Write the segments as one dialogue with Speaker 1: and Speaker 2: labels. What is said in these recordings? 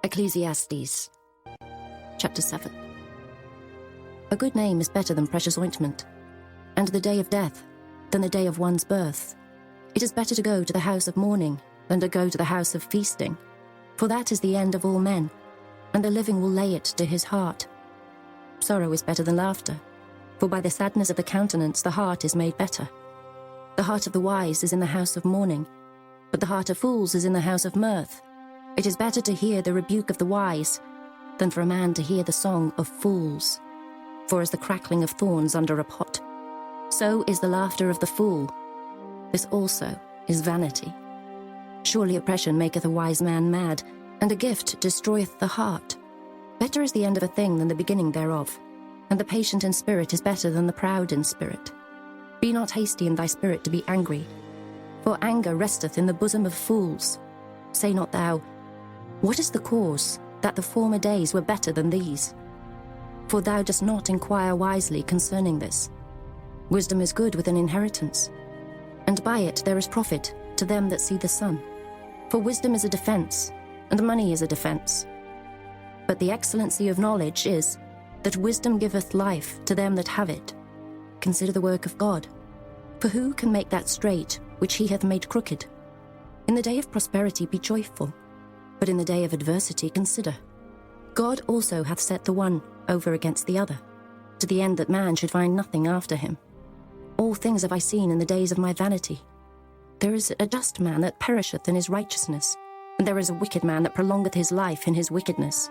Speaker 1: Ecclesiastes, chapter 7. A good name is better than precious ointment, and the day of death than the day of one's birth. It is better to go to the house of mourning than to go to the house of feasting, for that is the end of all men, and the living will lay it to his heart. Sorrow is better than laughter, for by the sadness of the countenance the heart is made better. The heart of the wise is in the house of mourning, but the heart of fools is in the house of mirth. It is better to hear the rebuke of the wise than for a man to hear the song of fools. For as the crackling of thorns under a pot, so is the laughter of the fool. This also is vanity. Surely oppression maketh a wise man mad, and a gift destroyeth the heart. Better is the end of a thing than the beginning thereof, and the patient in spirit is better than the proud in spirit. Be not hasty in thy spirit to be angry, for anger resteth in the bosom of fools. Say not thou, what is the cause that the former days were better than these? For thou dost not inquire wisely concerning this. Wisdom is good with an inheritance, and by it there is profit to them that see the sun. For wisdom is a defense, and money is a defense. But the excellency of knowledge is, that wisdom giveth life to them that have it. Consider the work of God. For who can make that straight which he hath made crooked? In the day of prosperity be joyful, but in the day of adversity consider. God also hath set the one over against the other, to the end that man should find nothing after him. All things have I seen in the days of my vanity. There is a just man that perisheth in his righteousness, and there is a wicked man that prolongeth his life in his wickedness.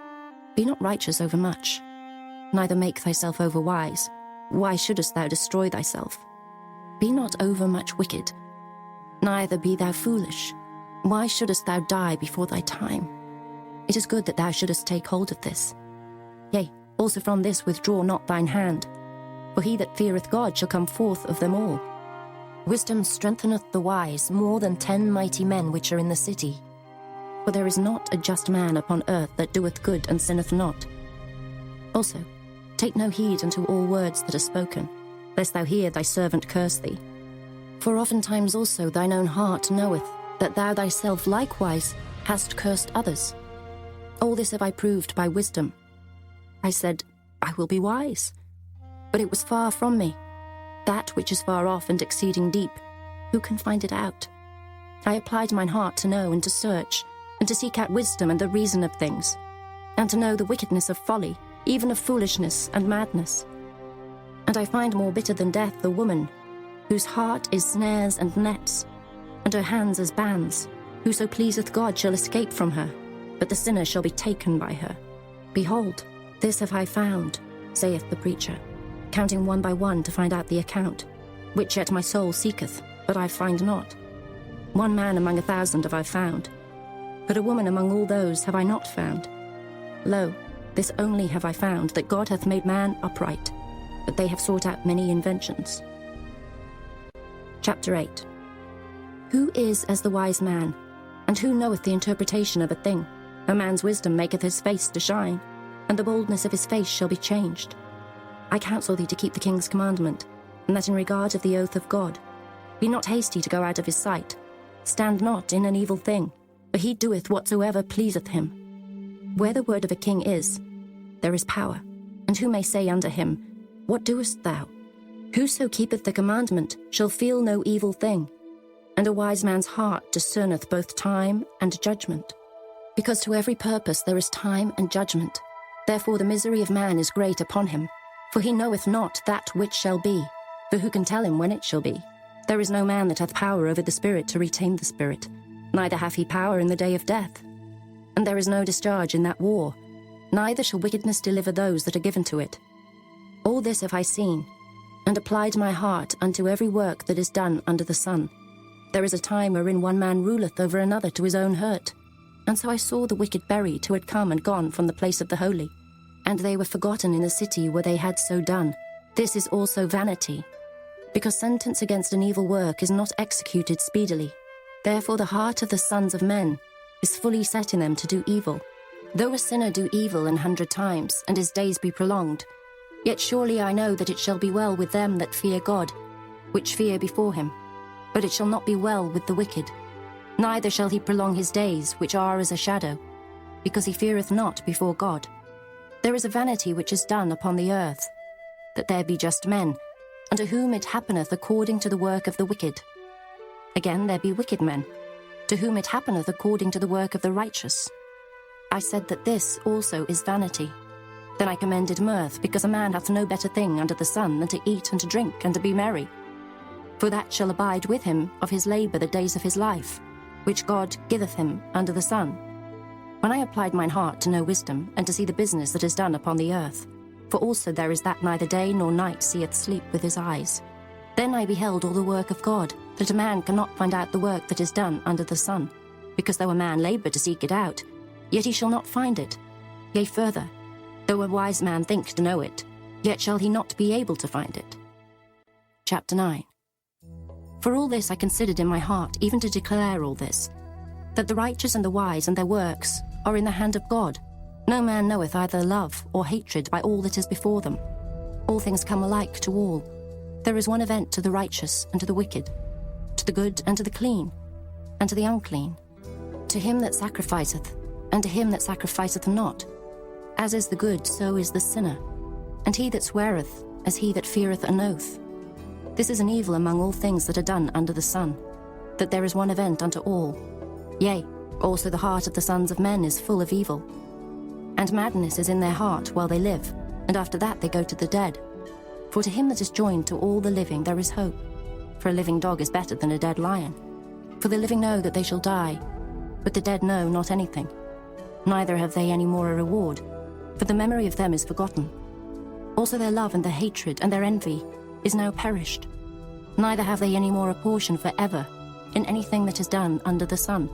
Speaker 1: Be not righteous over much, neither make thyself over wise. Why shouldest thou destroy thyself? Be not over much wicked, neither be thou foolish. Why shouldest thou die before thy time? It is good that thou shouldest take hold of this. Yea, also from this withdraw not thine hand, for he that feareth God shall come forth of them all. Wisdom strengtheneth the wise more than 10 mighty men which are in the city. For there is not a just man upon earth that doeth good and sinneth not. Also, take no heed unto all words that are spoken, lest thou hear thy servant curse thee. For oftentimes also thine own heart knoweth that thou thyself likewise hast cursed others. All this have I proved by wisdom. I said, I will be wise. But it was far from me. That which is far off and exceeding deep, who can find it out? I applied mine heart to know and to search, and to seek out wisdom and the reason of things, and to know the wickedness of folly, even of foolishness and madness. And I find more bitter than death the woman, whose heart is snares and nets, and her hands as bands. Whoso pleaseth God shall escape from her, but the sinner shall be taken by her. Behold, this have I found, saith the preacher, counting one by one to find out the account, which yet my soul seeketh, but I find not. One man among 1,000 have I found, but a woman among all those have I not found. Lo, this only have I found, that God hath made man upright, but they have sought out many inventions. Chapter 8. Who is as the wise man, and who knoweth the interpretation of a thing? A man's wisdom maketh his face to shine, and the boldness of his face shall be changed. I counsel thee to keep the king's commandment, and that in regard of the oath of God. Be not hasty to go out of his sight. Stand not in an evil thing, for he doeth whatsoever pleaseth him. Where the word of a king is, there is power. And who may say unto him, What doest thou? Whoso keepeth the commandment shall feel no evil thing. And a wise man's heart discerneth both time and judgment. Because to every purpose there is time and judgment. Therefore the misery of man is great upon him. For he knoweth not that which shall be. For who can tell him when it shall be? There is no man that hath power over the spirit to retain the spirit. Neither hath he power in the day of death. And there is no discharge in that war. Neither shall wickedness deliver those that are given to it. All this have I seen, and applied my heart unto every work that is done under the sun. There is a time wherein one man ruleth over another to his own hurt. And so I saw the wicked buried who had come and gone from the place of the holy. And they were forgotten in the city where they had so done. This is also vanity, because sentence against an evil work is not executed speedily. Therefore the heart of the sons of men is fully set in them to do evil. Though a sinner do evil 100 times, and his days be prolonged, yet surely I know that it shall be well with them that fear God, which fear before him. But it shall not be well with the wicked, neither shall he prolong his days, which are as a shadow. because he feareth not before God. There is a vanity which is done upon the earth, that there be just men, unto whom it happeneth according to the work of the wicked. Again there be wicked men, to whom it happeneth according to the work of the righteous. I said that this also is vanity. Then I commended mirth, because a man hath no better thing under the sun than to eat and to drink and to be merry. For that shall abide with him of his labour the days of his life, which God giveth him under the sun. When I applied mine heart to know wisdom, and to see the business that is done upon the earth, for also there is that neither day nor night seeth sleep with his eyes, then I beheld all the work of God, that a man cannot find out the work that is done under the sun, because though a man labour to seek it out, yet he shall not find it. Yea, further, though a wise man think to know it, yet shall he not be able to find it. Chapter 9. For all this I considered in my heart, even to declare all this, that the righteous and the wise and their works are in the hand of God. No man knoweth either love or hatred by all that is before them. All things come alike to all. There is one event to the righteous and to the wicked, to the good and to the clean, and to the unclean, to him that sacrificeth, and to him that sacrificeth not. As is the good, so is the sinner, and he that sweareth, as he that feareth an oath. This is an evil among all things that are done under the sun, that there is one event unto all. Yea, also the heart of the sons of men is full of evil. And madness is in their heart while they live, and after that they go to the dead. For to him that is joined to all the living there is hope. For a living dog is better than a dead lion. For the living know that they shall die, but the dead know not anything. Neither have they any more a reward, for the memory of them is forgotten. Also their love and their hatred and their envy is now perished. Neither have they any more a portion for ever in anything that is done under the sun.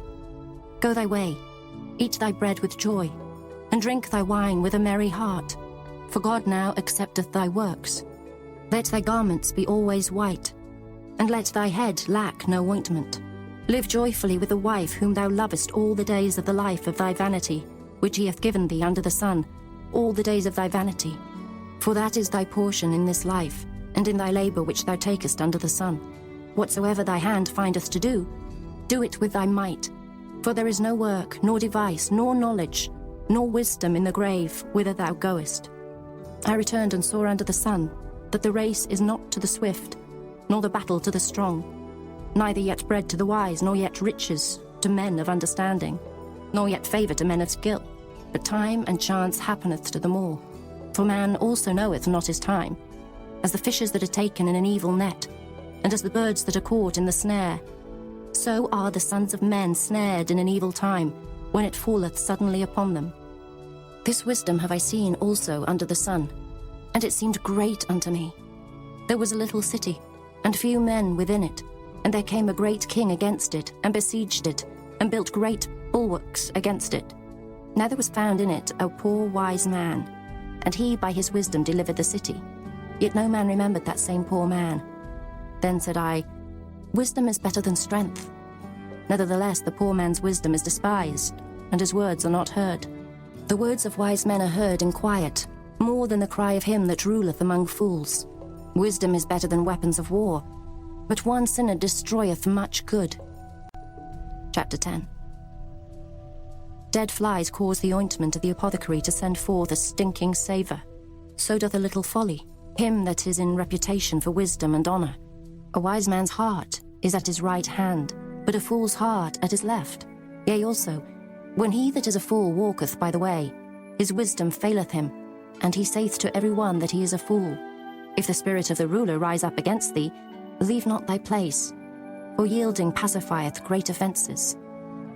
Speaker 1: Go thy way, eat thy bread with joy, and drink thy wine with a merry heart, for God now accepteth thy works. Let thy garments be always white, and let thy head lack no ointment. Live joyfully with the wife whom thou lovest all the days of the life of thy vanity, which he hath given thee under the sun, all the days of thy vanity. For that is thy portion in this life, and in thy labour which thou takest under the sun. Whatsoever thy hand findeth to do, do it with thy might. For there is no work, nor device, nor knowledge, nor wisdom in the grave whither thou goest. I returned and saw under the sun that the race is not to the swift, nor the battle to the strong, neither yet bread to the wise, nor yet riches to men of understanding, nor yet favour to men of skill, but time and chance happeneth to them all. For man also knoweth not his time, as the fishes that are taken in an evil net, and as the birds that are caught in the snare. So are the sons of men snared in an evil time, when it falleth suddenly upon them. This wisdom have I seen also under the sun, and it seemed great unto me. There was a little city, and few men within it, and there came a great king against it, and besieged it, and built great bulwarks against it. Now there was found in it a poor wise man, and he by his wisdom delivered the city. Yet no man remembered that same poor man. Then said I, Wisdom is better than strength. Nevertheless the poor man's wisdom is despised, and his words are not heard. The words of wise men are heard in quiet, more than the cry of him that ruleth among fools. Wisdom is better than weapons of war, but one sinner destroyeth much good. Chapter 10. Dead flies cause the ointment of the apothecary to send forth a stinking savour. So doth a little folly, him that is in reputation for wisdom and honour. A wise man's heart is at his right hand, but a fool's heart at his left. Yea also, when he that is a fool walketh by the way, his wisdom faileth him, and he saith to every one that he is a fool. If the spirit of the ruler rise up against thee, leave not thy place, for yielding pacifieth great offences.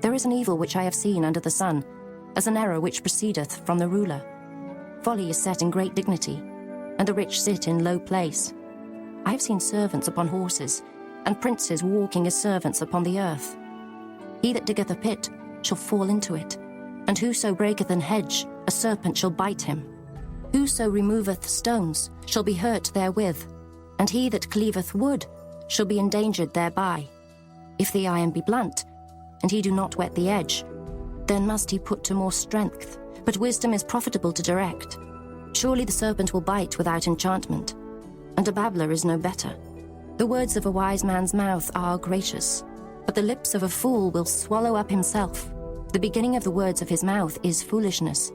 Speaker 1: There is an evil which I have seen under the sun, as an error which proceedeth from the ruler. Folly is set in great dignity, and the rich sit in low place. I have seen servants upon horses, and princes walking as servants upon the earth. He that diggeth a pit shall fall into it, and whoso breaketh an hedge, a serpent shall bite him. Whoso removeth stones shall be hurt therewith, and he that cleaveth wood shall be endangered thereby. If the iron be blunt, and he do not whet the edge, then must he put to more strength, but wisdom is profitable to direct. Surely the serpent will bite without enchantment, and a babbler is no better. The words of a wise man's mouth are gracious, but the lips of a fool will swallow up himself. The beginning of the words of his mouth is foolishness,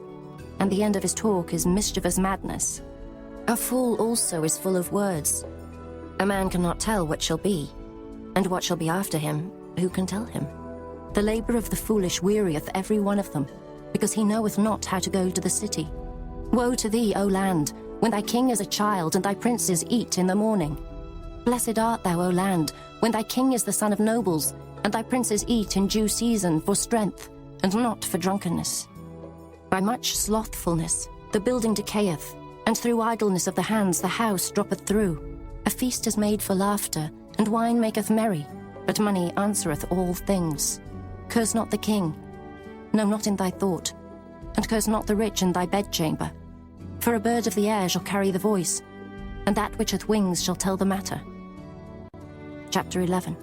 Speaker 1: and the end of his talk is mischievous madness. A fool also is full of words. A man cannot tell what shall be, and what shall be after him, who can tell him? The labor of the foolish wearieth every one of them, because he knoweth not how to go to the city. Woe to thee, O land, when thy king is a child, and thy princes eat in the morning. Blessed art thou, O land, when thy king is the son of nobles, and thy princes eat in due season for strength, and not for drunkenness. By much slothfulness the building decayeth, and through idleness of the hands the house droppeth through. A feast is made for laughter, and wine maketh merry, but money answereth all things. Curse not the king, no, not in thy thought, and curse not the rich in thy bedchamber. For a bird of the air shall carry the voice, and that which hath wings shall tell the matter. Chapter 11.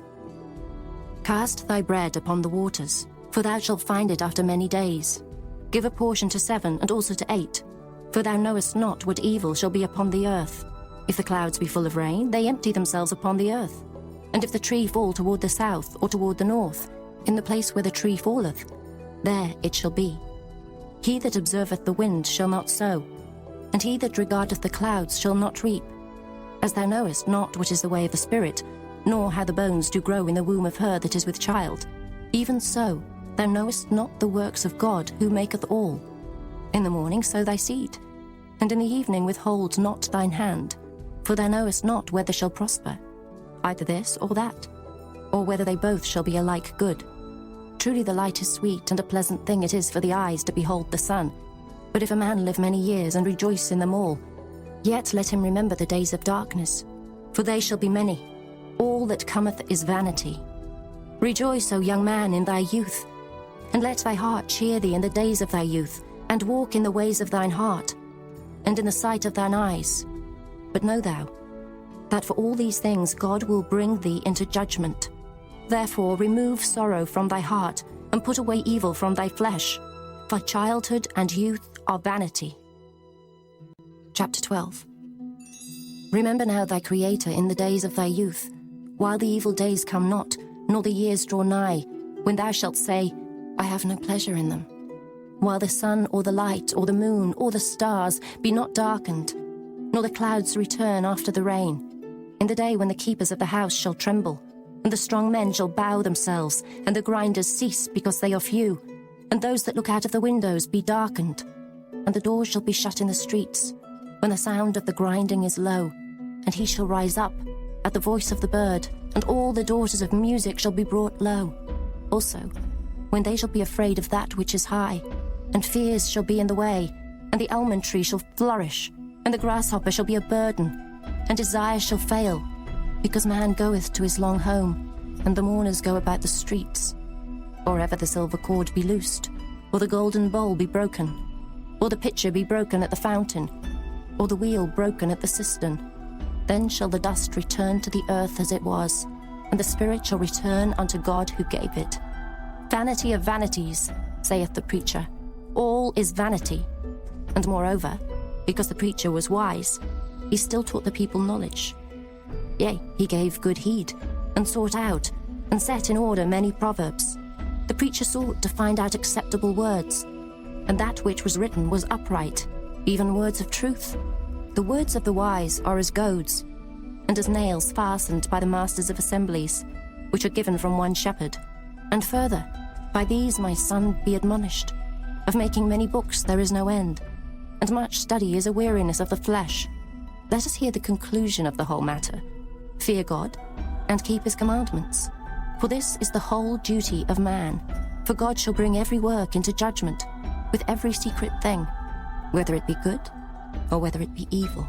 Speaker 1: Cast thy bread upon the waters, for thou shalt find it after many days. Give a portion to 7 and also to 8, for thou knowest not what evil shall be upon the earth. If the clouds be full of rain, they empty themselves upon the earth. And if the tree fall toward the south or toward the north, in the place where the tree falleth, there it shall be. He that observeth the wind shall not sow, and he that regardeth the clouds shall not reap. As thou knowest not what is the way of the Spirit, nor how the bones do grow in the womb of her that is with child, even so thou knowest not the works of God who maketh all. In the morning sow thy seed, and in the evening withhold not thine hand, for thou knowest not whether shall prosper, either this or that, or whether they both shall be alike good. Truly the light is sweet, and a pleasant thing it is for the eyes to behold the sun. But if a man live many years and rejoice in them all, yet let him remember the days of darkness, for they shall be many. All that cometh is vanity. Rejoice, O young man, in thy youth, and let thy heart cheer thee in the days of thy youth, and walk in the ways of thine heart, and in the sight of thine eyes. But know thou, that for all these things God will bring thee into judgment. Therefore remove sorrow from thy heart, and put away evil from thy flesh, for childhood and youth are vanity. Chapter 12. Remember now thy Creator in the days of thy youth, while the evil days come not, nor the years draw nigh, when thou shalt say, I have no pleasure in them. While the sun or the light or the moon or the stars be not darkened, nor the clouds return after the rain, in the day when the keepers of the house shall tremble, and the strong men shall bow themselves, and the grinders cease because they are few, and those that look out of the windows be darkened, and the doors shall be shut in the streets, when the sound of the grinding is low, and he shall rise up at the voice of the bird, and all the daughters of music shall be brought low. Also, when they shall be afraid of that which is high, and fears shall be in the way, and the almond tree shall flourish, and the grasshopper shall be a burden, and desire shall fail, because man goeth to his long home, and the mourners go about the streets. Or ever the silver cord be loosed, or the golden bowl be broken, or the pitcher be broken at the fountain, or the wheel broken at the cistern, then shall the dust return to the earth as it was, and the spirit shall return unto God who gave it. Vanity of vanities, saith the preacher, all is vanity. And moreover, because the preacher was wise, he still taught the people knowledge. Yea, he gave good heed, and sought out, and set in order many proverbs. The preacher sought to find out acceptable words, and that which was written was upright, even words of truth. The words of the wise are as goads, and as nails fastened by the masters of assemblies, which are given from one shepherd. And further, by these, my son, be admonished. Of making many books there is no end, and much study is a weariness of the flesh. Let us hear the conclusion of the whole matter. Fear God, and keep his commandments. For this is the whole duty of man. For God shall bring every work into judgment, with every secret thing, whether it be good, or whether it be evil.